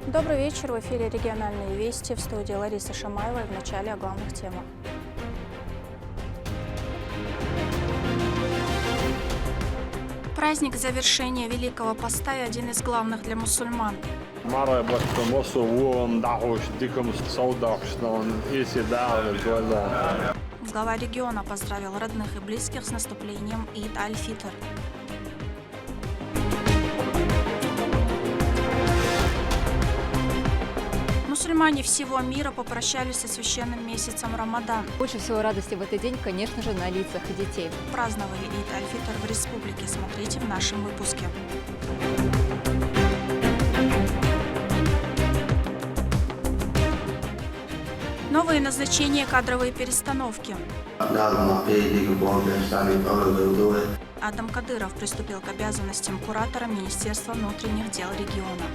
Добрый вечер. В эфире «Региональные вести», в студии Лариса Шамаева. И в начале о главных темах. Праздник завершения Великого Поста и один из главных для мусульман. Глава региона поздравил родных и близких с наступлением Ид Аль-Фитр. Мусульмане всего мира попрощались со священным месяцем Рамадан. Больше всего радости в этот день, конечно же, на лицах детей. Праздновали Ид Аль-Фитр в республике. Смотрите в нашем выпуске. Новые назначения, кадровые перестановки. Адам Кадыров приступил к обязанностям куратора Министерства внутренних дел региона.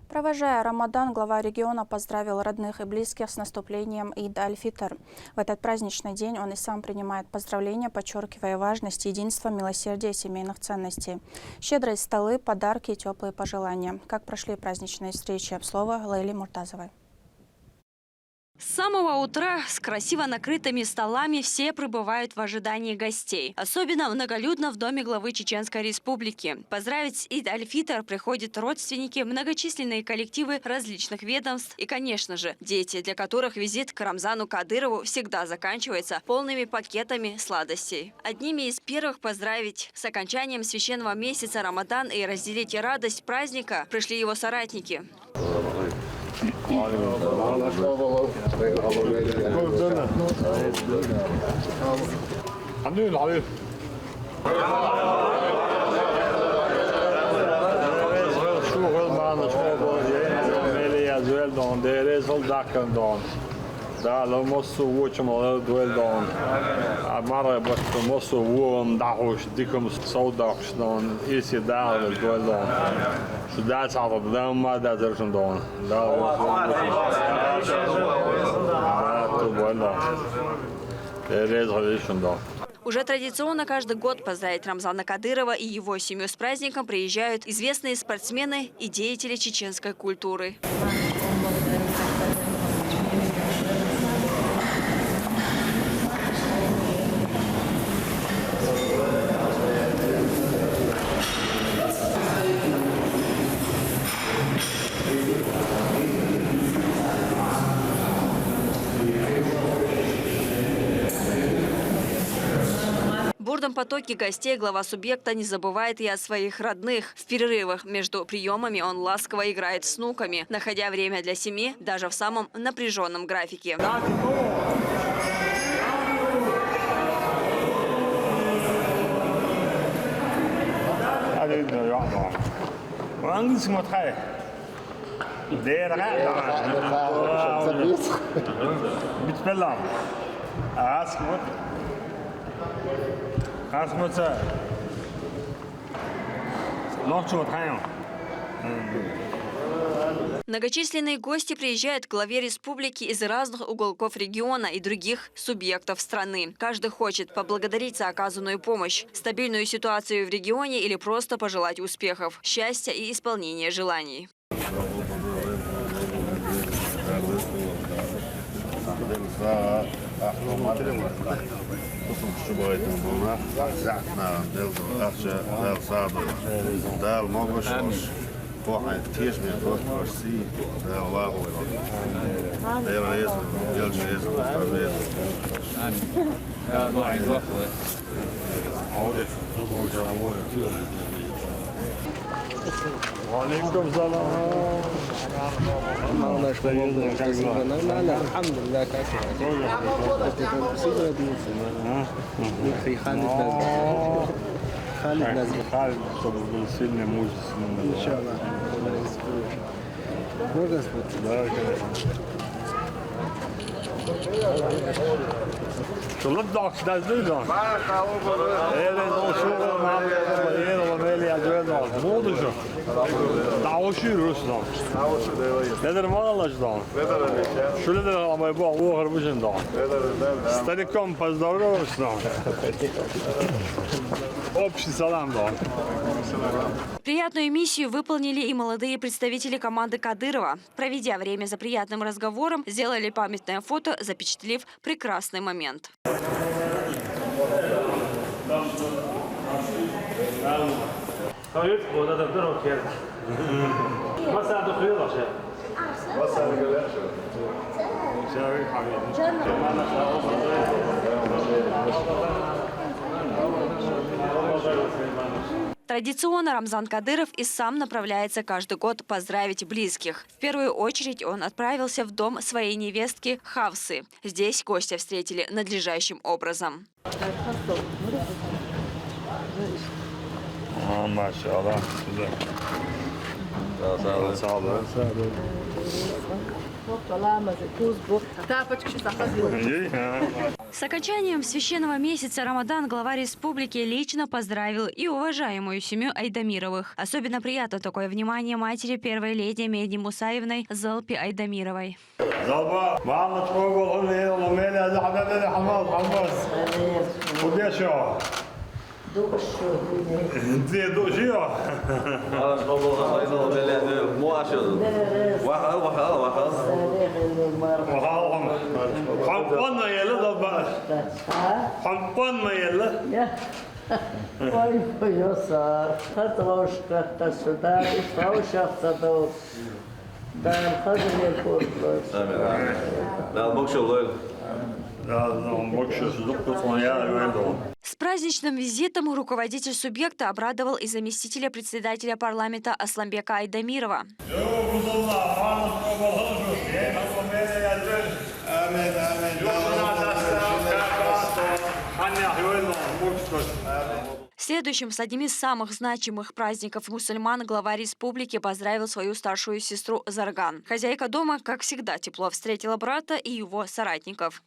Провожая Рамадан, глава региона поздравил родных и близких с наступлением Ид Аль-Фитр. В этот праздничный день он и сам принимает поздравления, подчеркивая важность единства, милосердия и семейных ценностей. Щедрые столы, подарки и теплые пожелания. Как прошли праздничные встречи? Слово Лейли Муртазовой. С самого утра с красиво накрытыми столами все пребывают в ожидании гостей. Особенно многолюдно в доме главы Чеченской Республики. Поздравить с Ид Аль-Фитр приходят родственники, многочисленные коллективы различных ведомств и, конечно же, дети, для которых визит к Рамзану Кадырову всегда заканчивается полными пакетами сладостей. Одними из первых поздравить с окончанием священного месяца Рамадан и разделить радость праздника пришли его соратники. Уже традиционно каждый год поздравить Рамзана Кадырова и его семью с праздником приезжают известные спортсмены и деятели чеченской культуры. В бурном потоке гостей глава субъекта не забывает и о своих родных. В перерывах между приемами он ласково играет с внуками, находя время для семьи даже в самом напряженном графике. Многочисленные гости приезжают к главе республики из разных уголков региона и других субъектов страны. Каждый хочет поблагодарить за оказанную помощь, стабильную ситуацию в регионе или просто пожелать успехов, счастья и исполнения желаний. Алейкум салам. Алхамдулилlah, как Халид, чтобы был сильный, мужественный. Иншаллах. Можно спросить? Да, конечно. Şöyle dagsdags nu då. Är det någon så man är och väl jag gör något. Modu şu. Daha şurus då. Nedir malaç då? Şöyle de ama bu ağır bu şimdi då. Stani kompas då då. Общий салам då. Приятную миссию выполнили и молодые представители команды Кадырова. Проведя время за приятным разговором, сделали памятное фото, запечатлев прекрасный момент. Традиционно Рамзан Кадыров и сам направляется каждый год поздравить близких. В первую очередь он отправился в дом своей невестки Хавсы. Здесь гостя встретили надлежащим образом. Maşallah. Sağ olun. С окончанием священного месяца Рамадан глава республики лично поздравил и уважаемую семью Айдамировых. Особенно приятно такое внимание матери первой леди Меди Мусаевной Залпи Айдамировой. Zalba, Muhammed Kogol, Hulli, Lomeli, Azabeli, Hamaz. Kudya şu. Diye doşuyor. Bakalım. Kampan mı yeli da bak. Kampan mı yeli? Ой, пояса, картошка, та сюда, и фаушахта до. Да, хазне портло. С праздничным визитом руководитель субъекта обрадовал и заместителя председателя парламента Асламбека Айдамирова. Следующим с одним из самых значимых праздников мусульман глава республики поздравил свою старшую сестру Зарган. Хозяйка дома, как всегда, тепло встретила брата и его соратников.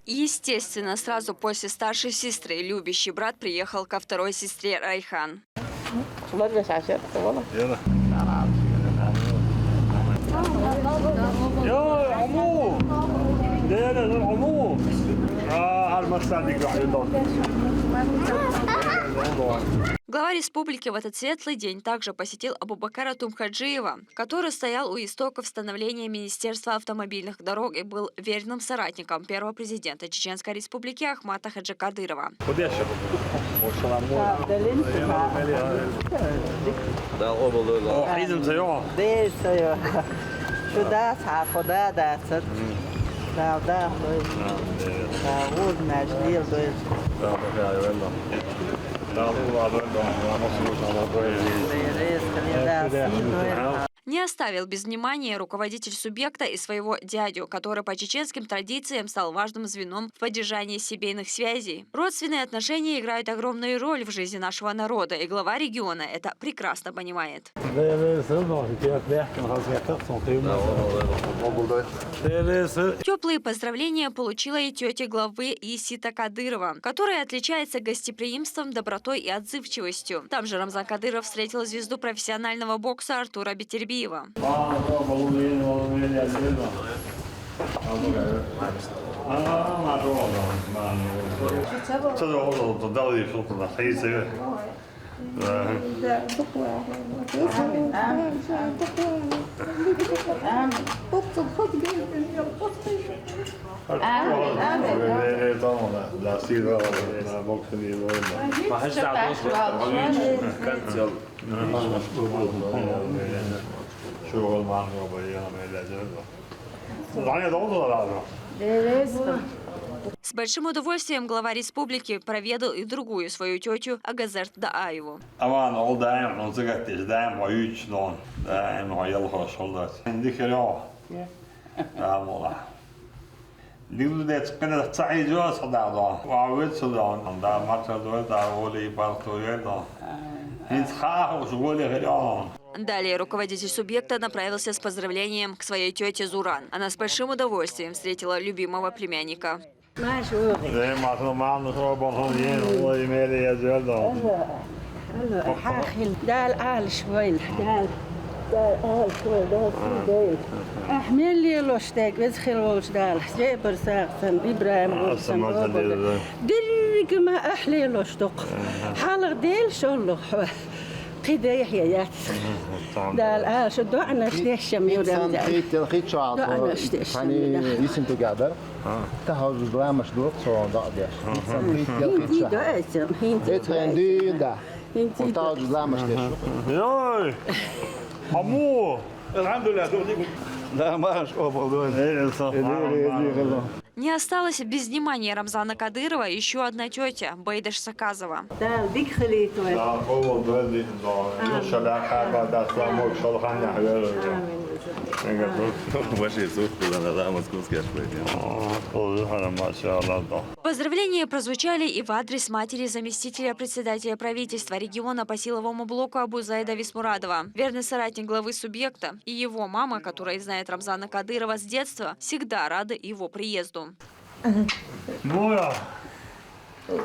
Естественно, сразу после старшей сестры любящий брат приехал ко второй сестре Райхан. Глава республики в этот светлый день также посетил Абубакара Тумхаджиева, который стоял у истоков становления Министерства автомобильных дорог и был верным соратником первого президента Чеченской республики Ахмата Хаджи Кадырова. Не оставил без внимания руководитель субъекта и своего дядю, который по чеченским традициям стал важным звеном в поддержании семейных связей. Родственные отношения играют огромную роль в жизни нашего народа, и глава региона это прекрасно понимает. Теплые поздравления получила и тетя главы Исита Кадырова, которая отличается гостеприимством, добротой и отзывчивостью. Там же Рамзан Кадыров встретил звезду профессионального бокса Артура Бетербиева. С большим удовольствием глава республики проведал и другую свою тетю Агазерт Дааеву. Aman o daim, on säger att det daim var ut någon, daim har jag hört sådant. Det kan jag. Ja, måla. Livet kan säga ju så där då. Vad vet så då? Där matchar då där Оли Бартоел då. Ведь хаос Оли реально. Далее руководитель субъекта направился с поздравлением к своей тете Зуран. Она с большим удовольствием встретила любимого племянника. Det är massor man så bara hon igen och i med det jag då. حاخل دال آل شويل دال آل شويل دال دال أحمل لي لوشتاك بدخل وش دال جابر ساقسن إبراهيم وسن درك ما أحلي لوشتق حالق ديل شلو قيدا يحيى يات دال آل شو دعنا شتيش شميو دال خيط شعاط يعني يسم تقعد تهاوز دوا مشدوق صو ضاديش هندي دعسم هندي هندي دا وتهاوز دوا مشدوق Joj! Amu! Alhamdulillah, да, Маш, Не осталась без внимания Рамзана Кадырова еще одна тетя, Бейдаш Саказова. دال ديك خليتو Ja, och då är det då. Jag ska lära mig att det är också så kan jag göra. Ваши сухо, да, московские шпыки. Поздравления прозвучали и в адрес матери заместителя председателя правительства региона по силовому блоку Абузайда Висмурадова. Верный соратник главы субъекта и его мама, которая знает Рамзана Кадырова с детства, всегда рады его приезду. Nåja,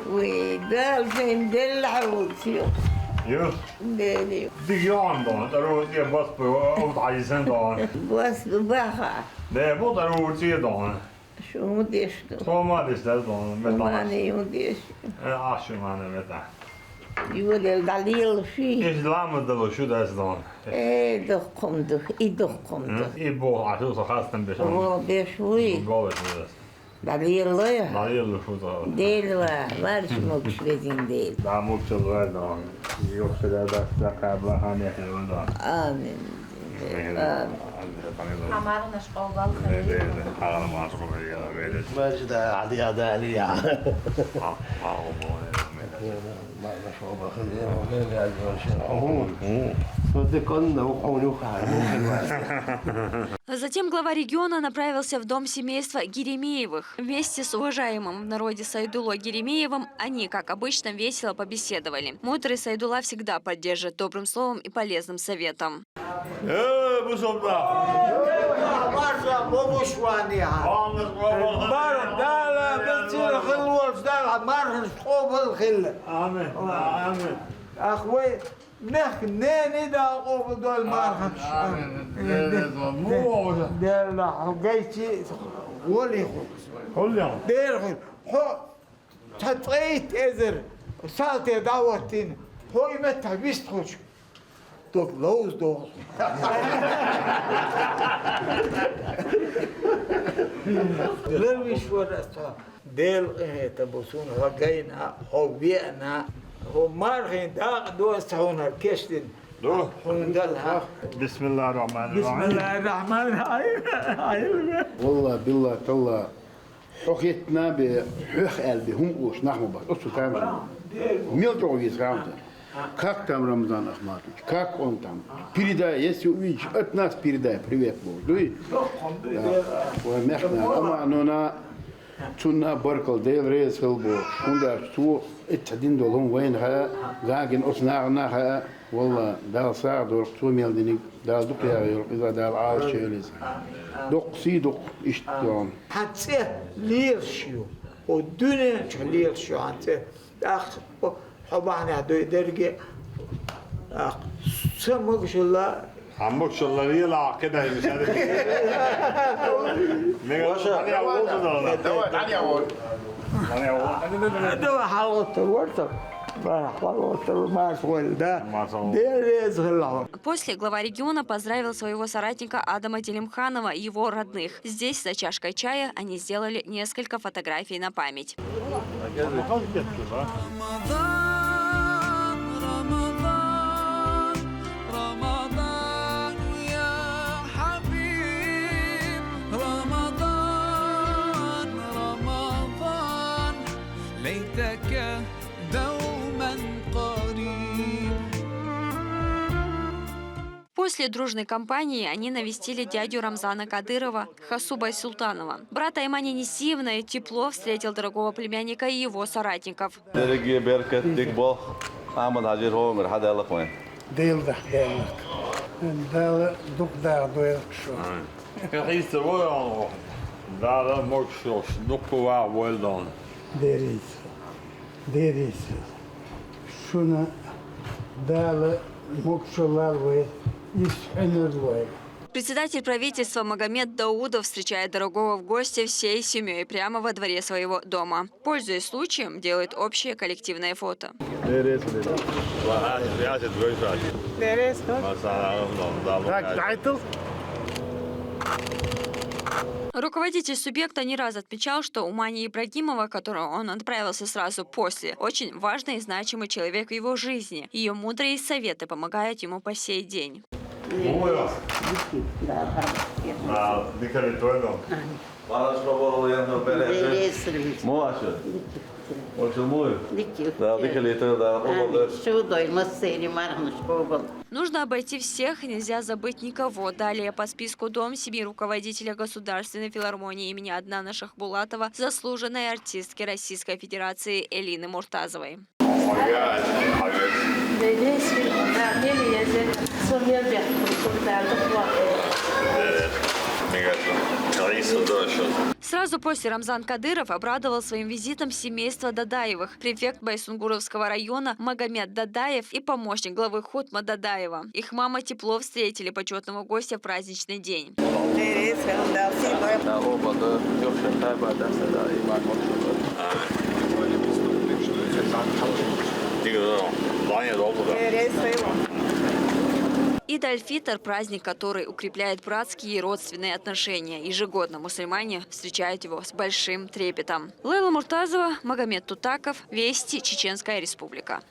ودال فين دل عودتي just دالي det Jan då. Det är bara på avtajsen då. بس بخا Det är bara roligt se då. شو مديشتو Så man det ställt då med ما dans. أنا يوديش Asch man vet jag. يقول الدليل فيه Islam det då så där då. إيه دقم دق إدقم دق I bo att så hasten blir så. هو بيشوي Galet det. دليل لا När det gäller så då. ديل وارش مكش بدين ديل Där mot så väl då. Vi också där bästa kabla han är ju då. آمين آمين عمرنا شقوق ماجد علي دالي Затем глава региона направился в дом семейства Геремеевых. Вместе с уважаемым в народе Сайдулой Геремеевым они, как обычно, весело побеседовали. Мудрый Сайдула всегда поддержит добрым словом и полезным советом. Bu sobda. مرة مو شوانيها مرة دالة بتصير خلوة دالة مرة صوب الخلة Amen. Amen. أخوي نحكي نين دا قوب دول مرة دالة جيتي ولي Håll ja. دير خو تطيت إزر سالتي دعوتين هو يمتع بيستخوش دوك لوز دوك للويش ورستا ديل تبصون غينا هو بيئنا هو مارغين داق دوستهون الكشتن Då. هندلها Bismillahirrahmanirrahim. بسم الله الرحمن الرحيم والله بالله تالله حقيتنا بحق قلبي هم وش نحن بس أصل تعمل ميل جويز رامزان как там Рамзан Ахматович, как он там, передай, если увидишь, от нас передай, привет Бог, дуй, мягко, ама, но на цуна баркал, дейл рейс хилбо, шунда, су, اتحدين دولهم وين ها, غاقن أصنعنا ها, والله دال ساعة دول سو ميل دينيك, دال دق يا غير, إذا دال عاش شيليس, دق سي دق اشتغل. حتى ليرشيو والدنيا ليرشيو حتى أخ حبانا دوي درجة أخ سمك الله عمك شلالي لا كده مش عارف. أنا أقول ده. Давай, أول. أنا أقول. ده حلوة الورطة حلوة ما سوال ده ده يزغل. После глава региона поздравил своего соратника Адама Телимханова и его родных. Здесь, за чашкой чая, они сделали несколько фотографий на память. ليتك دوما قريب. После дружной кампании они навестили дядю Рамзана Кадырова, Хасу Байсултанова. Брат Аймани Несиевна тепло встретил дорогого племянника и его соратников. Председатель правительства Магомед Даудов встречает дорогого в гости всей семьей прямо во дворе своего дома. Пользуясь случаем, делает общее коллективное фото. Руководитель субъекта не раз отмечал, что у Мани Ибрагимова, которого он отправился сразу после, очень важный и значимый человек в его жизни. Ее мудрые советы помогают ему по сей день. Нужно обойти всех, нельзя забыть никого. Далее по списку дом семьи руководителя Государственной филармонии имени Аднана Шахбулатова, заслуженной артистки Российской Федерации Элины Муртазовой. Сразу после Рамзан Кадыров обрадовал своим визитом семейство Дадаевых. Префект Байсунгуровского района Магомед Дадаев и помощник главы Хутма Дадаева. Их мама тепло встретили почетного гостя в праздничный день. Ид аль-Фитр – праздник, который укрепляет братские и родственные отношения. Ежегодно мусульмане встречают его с большим трепетом. Лейла Муртазова, Магомед Тутаков, Вести, Чеченская Республика.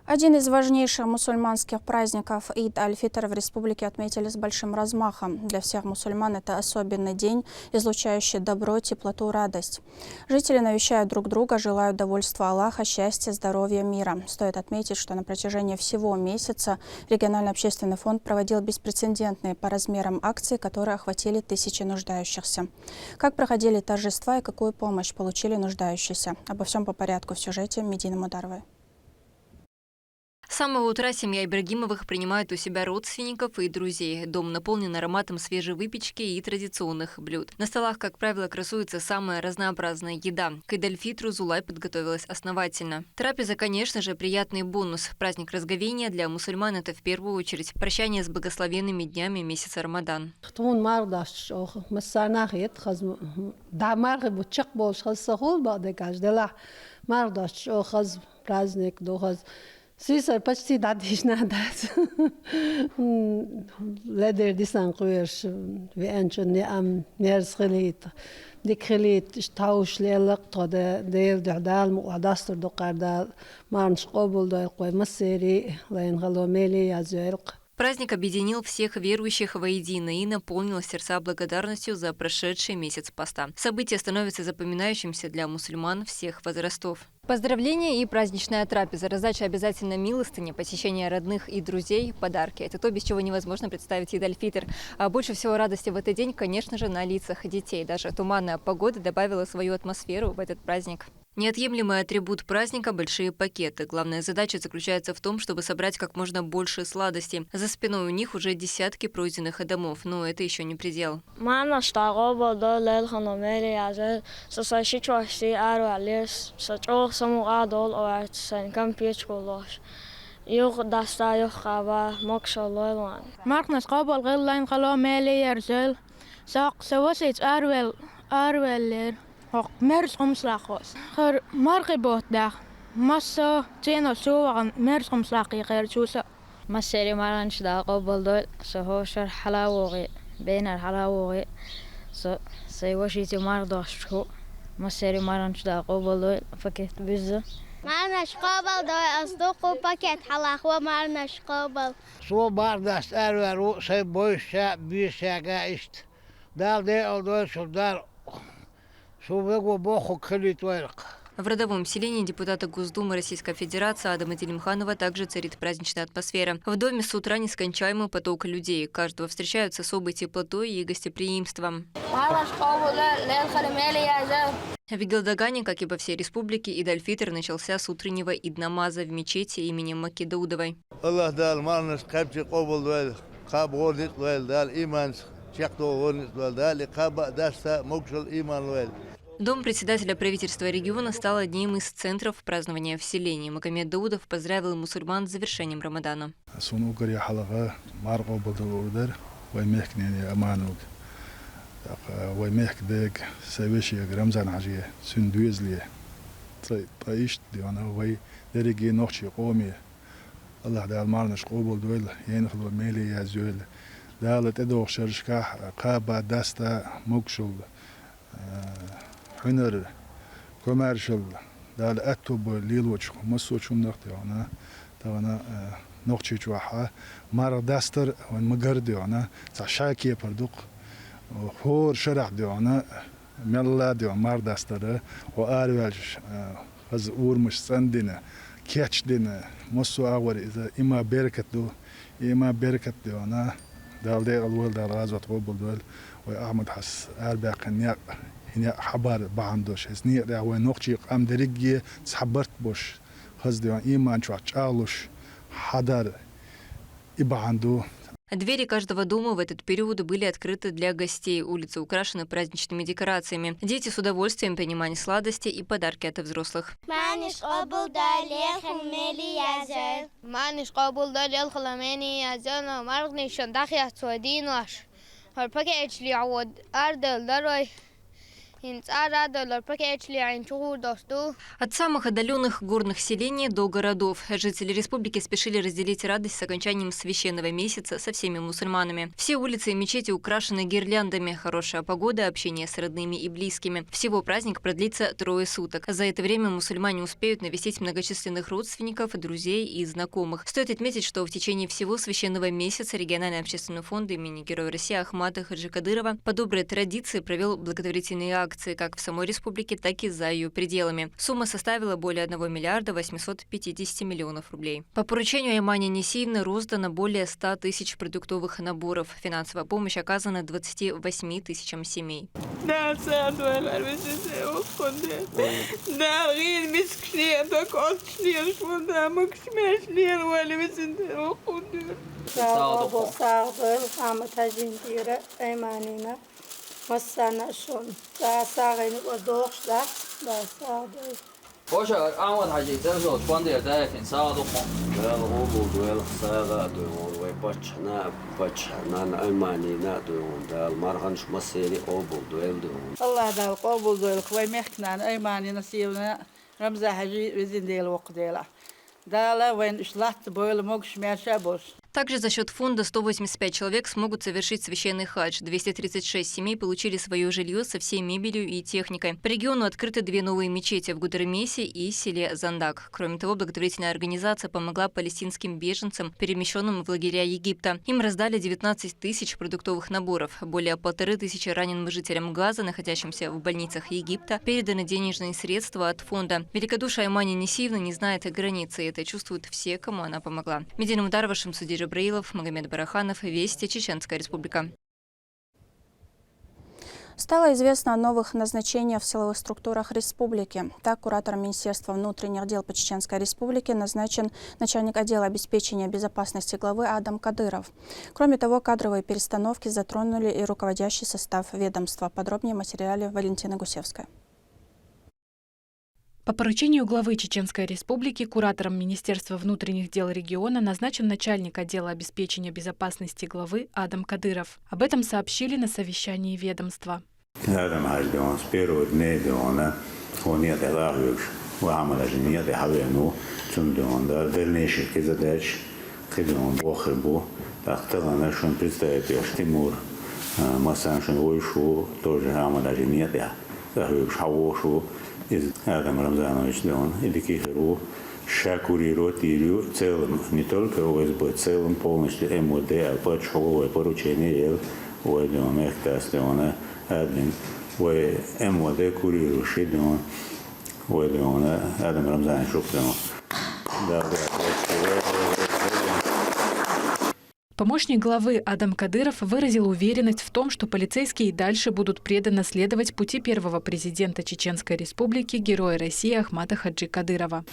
Один из важнейших мусульманских праздников Ид аль-Фитр в республике отметили с большим размахом. Для всех мусульман это особенный день, излучающий добро, теплоту, радость. Жители навещают друг друга, желают довольства Аллаха, счастья, здоровья, мира. Стоит отметить, что на протяжении всего месяца региональный общественный фонд проводил беспрецедентные по размерам акции, которые охватили тысячи нуждающихся. Как проходили торжества и какую помощь получили нуждающиеся? Обо всем по порядку в сюжете Медины Мударовой. С самого утра семья Ибрагимовых принимает у себя родственников и друзей. Дом наполнен ароматом свежей выпечки и традиционных блюд. На столах, как правило, красуется самая разнообразная еда. К Ид аль-Фитру Зулай подготовилась основательно. Трапеза, конечно же, приятный бонус. Праздник разговения для мусульман – это в первую очередь прощание с благословенными днями месяца Рамадан. Свисар почти дадиш надас. Ледер дисан куерш венчон не ам мерсхелит. Дикхелит штауш лелق тода دير دعدال مقعداستر دقاردال مارنش قبول دايل قوي مسيري لين غلوميلي يازويلق. Праздник объединил всех верующих воедино и наполнил сердца благодарностью за прошедший месяц поста. Событие становится запоминающимся для мусульман всех возрастов. Поздравления и праздничная трапеза, раздача обязательно милостыни, посещение родных и друзей, подарки. Это то, без чего невозможно представить Ид аль-Фитр. А больше всего радости в этот день, конечно же, на лицах детей. Даже туманная погода добавила свою атмосферу в этот праздник. Неотъемлемый атрибут праздника – большие пакеты. Главная задача заключается в том, чтобы собрать как можно больше сладостей. За спиной у них уже десятки пройденных домов, но это еще не предел. Mers omslagos. Ger margebot dag. Massa tjeno soan mers omslag i gertjusa. Maseri maranch da qobol dol so hoshar halawogi beinar halawogi so say washiti mardoshko. Maseri maranch da qobol dol faket bizza. Marnash qobol dol asduqu paket halaqwa marnash qobol. So bardas erveru say boysha bishaga ist. Dal de odol so dal. В родовом селении депутата Госдумы Российской Федерации Адама Делимханова также царит праздничная атмосфера. В доме с утра нескончаемый поток людей. Каждого встречают с особой теплотой и гостеприимством. В Эгелдагане, как и по всей республике, Ид-аль-Фитр начался с утреннего иднамаза в мечети имени Макки Даудовой. Дом председателя правительства региона стал одним из центров празднования в селении. Магомед Даудов поздравил мусульман с завершением Рамадана. ومحك داك سويشي رمضان عجيه سندويزلي طيشت ديانا وي درجي نوخشي قومي الله دال مارنش قوبل دويل ينخل ميلي يا زول دال تدوخ شرشكا قابا داستا موكشل هنر كوميرشل دال اتوب ليلوچ مسوچ نختيانا تانا نوخشي جواها مار داستر ونمغر ديانا تشاكي بردوق هور شرع ديانا ملا ديان مار داستره و آرولش از اورمش سندینه کیچ دینه مسو آوری إذا إما برکت دو إما برکت دیانا دال دی الول دال رازت قبول دول و أحمد حس أربع قنيا هني حبار بعندوش هزني رأوي نقطي قام درجي تحبرت بوش خز ديان إما نشوف شالوش حدار إبعندو. Двери каждого дома в этот период были открыты для гостей. Улицы украшены праздничными декорациями. Дети с удовольствием принимали сладости и подарки от взрослых. От самых отдаленных горных селений до городов жители республики спешили разделить радость с окончанием священного месяца со всеми мусульманами. Все улицы и мечети украшены гирляндами. Хорошая погода, общение с родными и близкими. Всего праздник продлится 3 суток. За это время мусульмане успеют навестить многочисленных родственников, друзей и знакомых. Стоит отметить, что в течение всего священного месяца региональный общественный фонд имени Героя России Ахмата Хаджи Кадырова по доброй традиции провел благотворительные акции как в самой республике, так и за ее пределами. Сумма составила более 1 миллиарда 850 миллионов рублей. По поручению Аймани Несиевны роздано более 100 тысяч продуктовых наборов. Финансовая помощь оказана 28 тысячам семей. مسنا شون ساعين ودوخش لا ساعين وش أعمل حاجة تنزل تفندي دايفين ساعة وخم لا غوبو دويل ساعة دويل ويبتشنا ألماني نا دويل دا المرغنش مسيري غوبو دويل دويل الله دا غوبو دويل خوي مخنا ألماني نسيبنا رمزة حاجة وزين ديل وقت ديلا دا لا وين إشلات بويل موكش ماشا بوش. Также за счет фонда 185 человек смогут совершить священный хадж. 236 семей получили свое жилье со всей мебелью и техникой. По региону открыты 2 новые мечети в Гудермесе и селе Зандак. Кроме того, благотворительная организация помогла палестинским беженцам, перемещенным в лагеря Египта. Им раздали 19 тысяч продуктовых наборов. Более 1500 раненым жителям Газа, находящимся в больницах Египта, переданы денежные средства от фонда. Великодушие Аймани Несиевны не знает границы, и это чувствуют все, кому она помогла. Медина Мударова, Шамсудин Джабраилов, Магомед Бараханов, Вести, Чеченская республика. Стало известно о новых назначениях в силовых структурах республики. Так, куратором Министерства внутренних дел по Чеченской республике назначен начальник отдела обеспечения безопасности главы Адам Кадыров. Кроме того, кадровые перестановки затронули и руководящий состав ведомства. Подробнее в материале Валентины Гусевской. По поручению главы Чеченской республики куратором Министерства внутренних дел региона назначен начальник отдела обеспечения безопасности главы Адам Кадыров. Об этом сообщили на совещании ведомства. из Адам Рамзанович Дон, или Кихеру, Шакуриру, Тирю, целым, не только ОСБ, целым полностью МВД, а подшоговое поручение, Уэдон, Эхтас, Дона, Админ, МВД, Куриру, Шидон, ويليونا آدم رمضان شكرا. Помощник главы Адам Кадыров выразил уверенность в том, что полицейские и дальше будут преданно следовать пути первого президента Чеченской Республики, героя России Ахмата Хаджи Кадырова.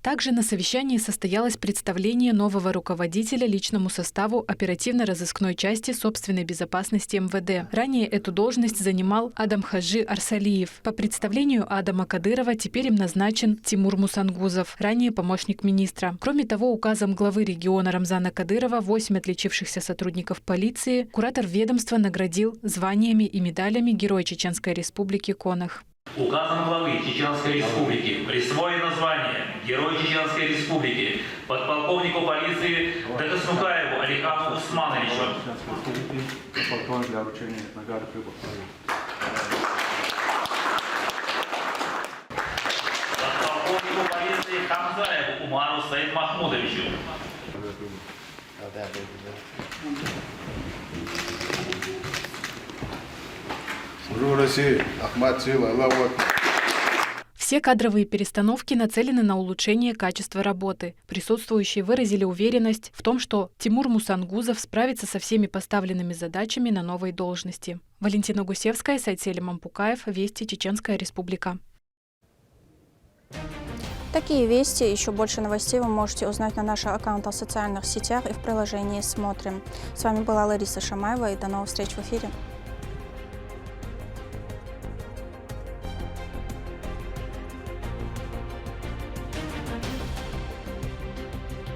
Также на совещании состоялось представление нового руководителя личному составу оперативно-розыскной части собственной безопасности МВД. Ранее эту должность занимал Адам Хаджи Арсалиев. По представлению Адама Кадырова теперь им назначен Тимур Мусангузов, ранее помощник министра. Кроме того, указом главы региона Рамзана Кадырова 8 отличившихся сотрудников полиции куратор ведомства наградил званиями и медалями Героя Чеченской Республики Конах. Указом главы Чеченской Республики присвоено звание Герой Чеченской Республики подполковнику полиции Датаснукаеву Алихану Усмановичу. Подполковнику полиции Хамзаеву Умару Саид Махмудовичу. Все кадровые перестановки нацелены на улучшение качества работы. Присутствующие выразили уверенность в том, что Тимур Мусангузов справится со всеми поставленными задачами на новой должности. Валентина Гусевская, Сайцели Мампукаев, Вести, Чеченская Республика. Такие вести и еще больше новостей вы можете узнать на наших аккаунтах в социальных сетях и в приложении «Смотрим». С вами была Лариса Шамаева, и до новых встреч в эфире.